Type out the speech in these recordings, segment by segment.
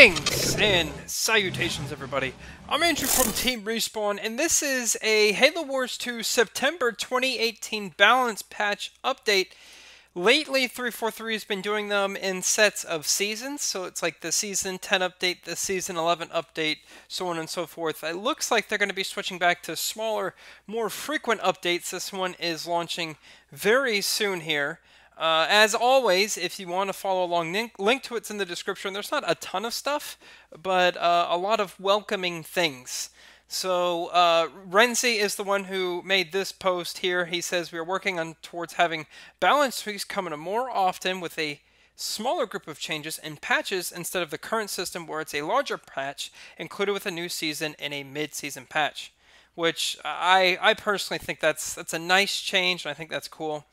Greetings and salutations, everybody. I'm Andrew from Team Respawn, and this is a Halo Wars 2 September 2018 balance patch update. Lately, 343 has been doing them in sets of seasons, so it's like the Season 10 update, the Season 11 update, so on and so forth. It looks like they're going to be switching back to smaller, more frequent updates. This one is launching very soon here. As always, if you want to follow along, link to it's in the description. There's not a ton of stuff, but a lot of welcoming things. So, Renzi is the one who made this post here. He says, we are working towards having balanced tweaks coming more often with a smaller group of changes and patches instead of the current system where it's a larger patch included with a new season and a mid-season patch. Which I personally think that's a nice change, and I think that's cool.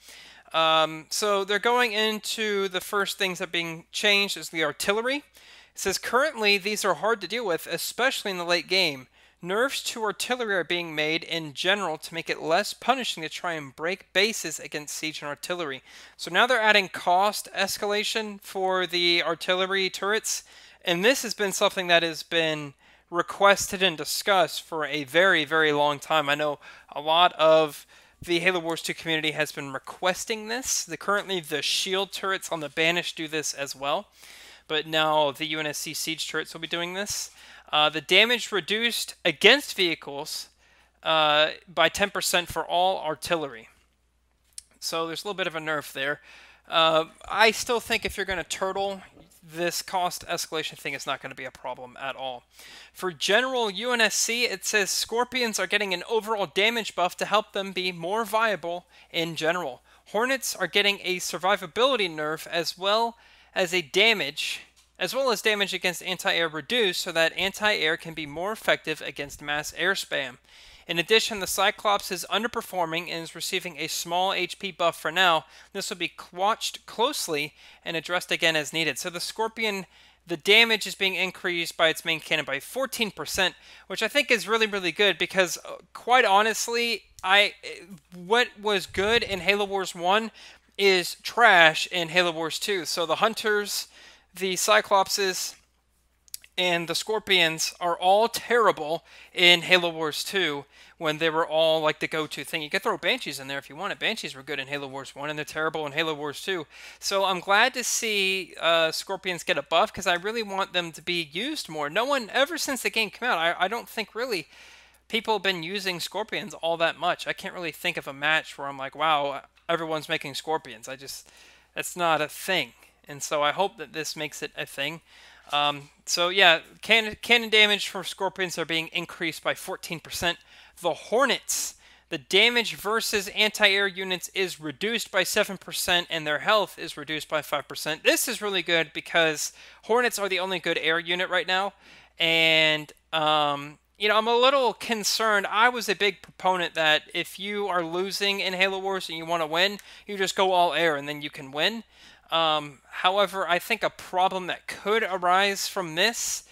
So they're going into the first things that are being changed is the artillery. It says currently these are hard to deal with, especially in the late game. Nerfs to artillery are being made in general to make it less punishing to try and break bases against siege and artillery. So now they're adding cost escalation for the artillery turrets, and this has been something that has been requested and discussed for a very, very long time. I know a lot of the Halo Wars 2 community has been requesting this. Currently, the shield turrets on the Banished do this as well, but now the UNSC siege turrets will be doing this. The damage reduced against vehicles by 10% for all artillery. So there's a little bit of a nerf there. I still think if you're going to turtle, this cost escalation thing is not going to be a problem at all. For general UNSC, it says Scorpions are getting an overall damage buff to help them be more viable in general. Hornets are getting a survivability nerf as well as damage against anti-air reduced so that anti-air can be more effective against mass air spam. In addition, the Cyclops is underperforming and is receiving a small HP buff for now. This will be watched closely and addressed again as needed. So the Scorpion, the damage is being increased by its main cannon by 14%, which I think is really, really good because, quite honestly, what was good in Halo Wars 1 is trash in Halo Wars 2. So the Hunters, the Cyclopses, and the Scorpions are all terrible in Halo Wars 2 when they were all like the go-to thing. You could throw Banshees in there if you wanted. Banshees were good in Halo Wars 1 and they're terrible in Halo Wars 2. So I'm glad to see Scorpions get a buff because I really want them to be used more. No one, ever since the game came out, I don't think really people have been using Scorpions all that much. I can't really think of a match where I'm like, wow, everyone's making Scorpions. That's not a thing. And so I hope that this makes it a thing. So yeah, cannon damage for Scorpions are being increased by 14%. The Hornets, the damage versus anti-air units is reduced by 7% and their health is reduced by 5%. This is really good because Hornets are the only good air unit right now. And, you know, I'm a little concerned. I was a big proponent that if you are losing in Halo Wars and you want to win, you just go all air and then you can win. However, I think a problem that could arise from this,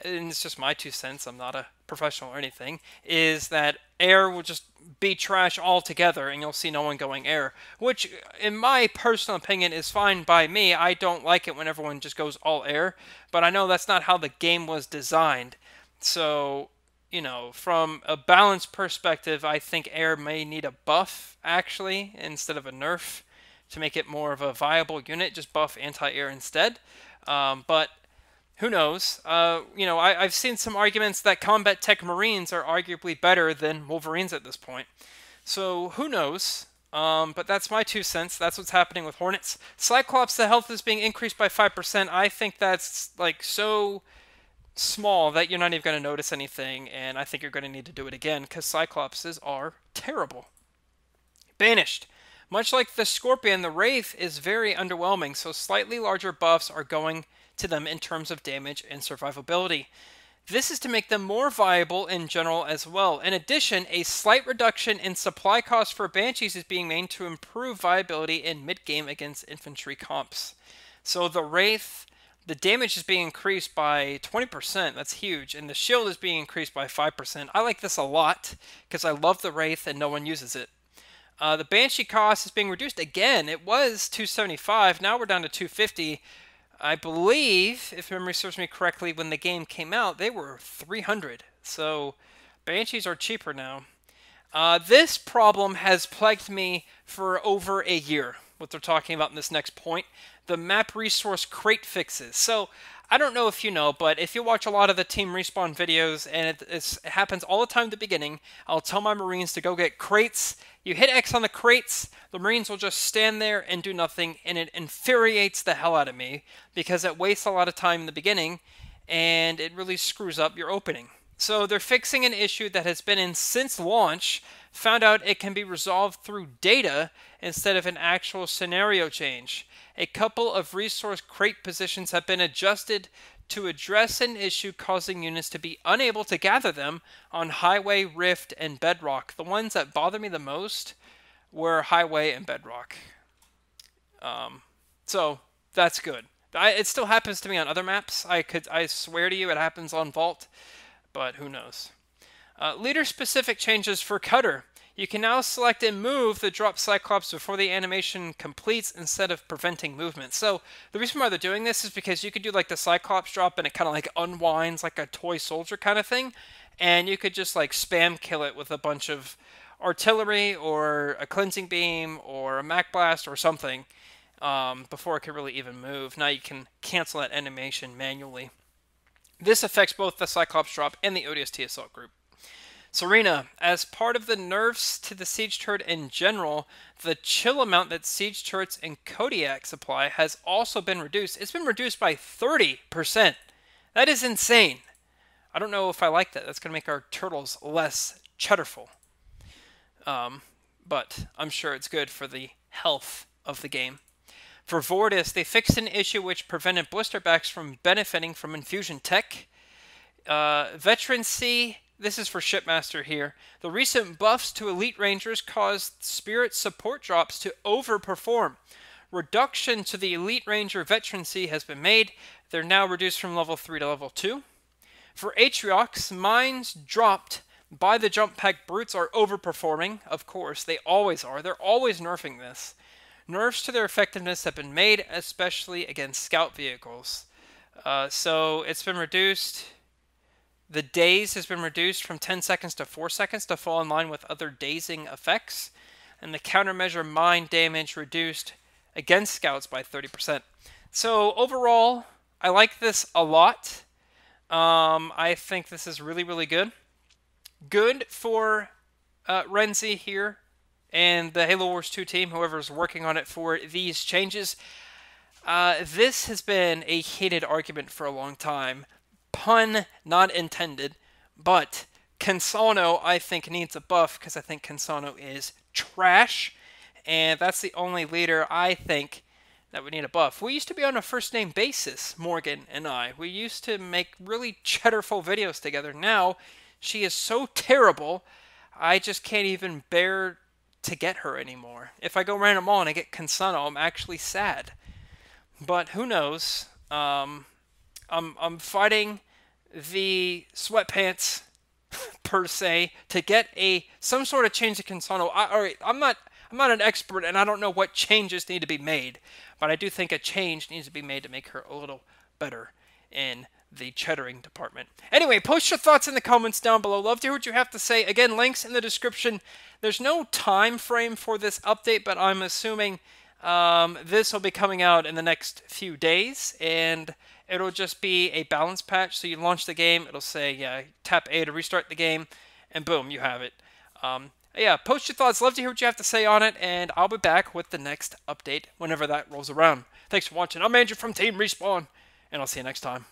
and it's just my 2 cents, I'm not a professional or anything, is that air will just be trash altogether and you'll see no one going air, which in my personal opinion is fine by me. I don't like it when everyone just goes all air, but I know that's not how the game was designed. So, you know, from a balance perspective, I think air may need a buff, actually, instead of a nerf, to make it more of a viable unit. Just buff anti-air instead. But who knows? You know, I've seen some arguments that combat tech Marines are arguably better than Wolverines at this point. So who knows? But that's my 2 cents. That's what's happening with Hornets. Cyclops, the health is being increased by 5%. I think that's like so small that you're not even going to notice anything. And I think you're going to need to do it again because Cyclopses are terrible. Banished. Much like the Scorpion, the Wraith is very underwhelming, so slightly larger buffs are going to them in terms of damage and survivability. This is to make them more viable in general as well. In addition, a slight reduction in supply costs for Banshees is being made to improve viability in mid-game against infantry comps. So the Wraith, the damage is being increased by 20%, that's huge, and the shield is being increased by 5%. I like this a lot, because I love the Wraith and no one uses it. The Banshee cost is being reduced again. It was $275, now we're down to $250. I believe, if memory serves me correctly, when the game came out, they were 300. So Banshees are cheaper now. This problem has plagued me for over a year, what they're talking about in this next point. The map resource crate fixes. So, I don't know if you know, but if you watch a lot of the Team Respawn videos, and it happens all the time at the beginning, I'll tell my Marines to go get crates. You hit X on the crates, the Marines will just stand there and do nothing, and it infuriates the hell out of me, because it wastes a lot of time in the beginning, and it really screws up your opening. So they're fixing an issue that has been in since launch, found out it can be resolved through data instead of an actual scenario change. A couple of resource crate positions have been adjusted to address an issue causing units to be unable to gather them on Highway, Rift, and Bedrock. The ones that bother me the most were Highway and Bedrock. So that's good. It still happens to me on other maps. I swear to you it happens on Vault, but who knows. Leader-specific changes for Cutter. You can now select and move the drop Cyclops before the animation completes instead of preventing movement. So the reason why they're doing this is because you could do like the Cyclops drop and it kind of like unwinds like a toy soldier kind of thing. And you could just like spam kill it with a bunch of artillery or a cleansing beam or a Mac Blast or something before it could really even move. Now you can cancel that animation manually. This affects both the Cyclops drop and the ODST assault group. Serena, as part of the nerfs to the siege turret in general, the chill amount that siege turrets and Kodiak supply has also been reduced. It's been reduced by 30%. That is insane. I don't know if I like that. That's going to make our turtles less cheddarful. But I'm sure it's good for the health of the game. For Vortis, they fixed an issue which prevented blisterbacks from benefiting from infusion tech. Veteran C, this is for Shipmaster here. The recent buffs to Elite Rangers caused Spirit support drops to overperform. Reduction to the Elite Ranger Veteran C has been made. They're now reduced from level 3 to level 2. For Atriox, mines dropped by the Jump Pack Brutes are overperforming. Of course, they always are. They're always nerfing this. Nerfs to their effectiveness have been made, especially against scout vehicles. So it's been reduced. The daze has been reduced from 10 seconds to 4 seconds to fall in line with other dazing effects. And the countermeasure mine damage reduced against scouts by 30%. So overall, I like this a lot. I think this is really, really good. Good for Renzi here and the Halo Wars 2 team, whoever's working on it for these changes. This has been a heated argument for a long time. Pun not intended, but Cansano, I think, needs a buff because I think Cansano is trash, and that's the only leader I think that would need a buff. We used to be on a first-name basis, Morgan and I. We used to make really cheddarful videos together. Now, she is so terrible, I just can't even bear to get her anymore. If I go random on and I get Cansano, I'm actually sad. But who knows? I'm fighting the sweatpants per se to get some sort of change to Cansano. Alright, I'm not an expert and I don't know what changes need to be made, but I do think a change needs to be made to make her a little better in the cheddaring department. Anyway, post your thoughts in the comments down below. Love to hear what you have to say. Again, links in the description. There's no time frame for this update, but I'm assuming this will be coming out in the next few days, and it'll just be a balance patch. So you launch the game, it'll say, yeah, tap A to restart the game, and boom, you have it. Yeah, post your thoughts. Love to hear what you have to say on it, and I'll be back with the next update whenever that rolls around. Thanks for watching. I'm Andrew from Team Respawn, and I'll see you next time.